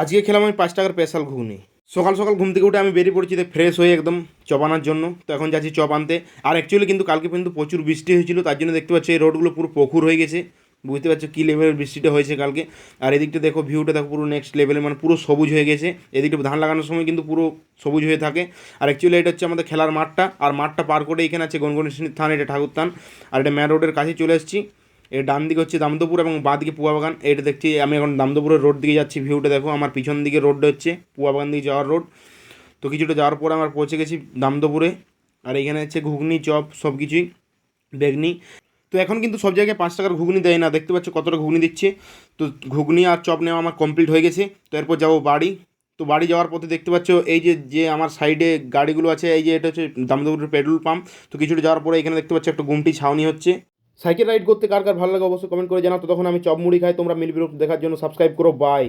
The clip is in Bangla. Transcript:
আজকে খেলাম আমি 5 টাকার স্পেশাল ঘুগনি। সকাল সকাল ঘুম থেকে উঠে আমি বেরিয়ে পড়েছি ফ্রেশ হয়ে একদম চপ আনার জন্য। তো এখন যাচ্ছি চপ আনতে। আর অ্যাকচুয়ালি কিন্তু কালকে কিন্তু প্রচুর বৃষ্টি হয়েছিল, তার জন্য দেখতে পাচ্ছি এই রোডগুলো পুরো পুকুর হয়ে গেছে। বুঝতে পারছো কী লেভেলের বৃষ্টিটা হয়েছে কালকে। আর এদিকটা দেখো, ভিউটা দেখো, পুরো নেক্সট লেভেলে, মানে পুরো সবুজ হয়ে গেছে। এদিকটা ধান লাগানোর সময় কিন্তু পুরো সবুজ হয়ে থাকে। আর অ্যাকচুয়ালি এটা হচ্ছে আমাদের খেলার মাঠটা, আর মাঠটা পার করে এখানে আছে গনগনি থান, এটা ঠাকুর থান। আর এটা মেন রোডের কাছে চলে এসেছি। এর ডান দিকে হচ্ছে দামোদরপুর এবং বাঁ দিকে পুয়া বাগান। এটা দেখছি আমি এখন দামোদরপুরের রোড দিকে যাচ্ছি। ভিউটা দেখো, আমার পিছন দিকে রোডটা হচ্ছে পুয়া বাগান দিকে যাওয়ার রোড। তো কিছুটা যাওয়ার পরে আমরা পৌঁছে গেছি দামোদরপুরে। আর এখানে হচ্ছে ঘুগনি, চপ, সব কিছুই, বেগনি। তো এখন কিন্তু সব জায়গায় 5 টাকার ঘুগনি দেয় না, দেখতে পাচ্ছ কতটা ঘুগনি দিচ্ছে। তো ঘুগনি আর চপ নেওয়া আমার কমপ্লিট হয়ে গেছে। তো এরপর যাবো বাড়ি। তো বাড়ি যাওয়ার পথে দেখতে পাচ্ছ এই যে যে আমার সাইডে গাড়িগুলো আছে, এই যে এটা হচ্ছে দামোদরপুরের পেট্রোল পাম্প। তো কিছুটা যাওয়ার পরে এখানে দেখতে পাচ্ছ একটা গুমটি ছাউনি হচ্ছে। সাইকেল রাইড করতে কার কার ভালো লাগে অবশ্যই কমেন্ট করে জানাও। তো তখন আমি চপ মুড়ি খাই। তোমরা মিল বিরোধ দেখার জন্য সাবস্ক্রাইব করো। বাই।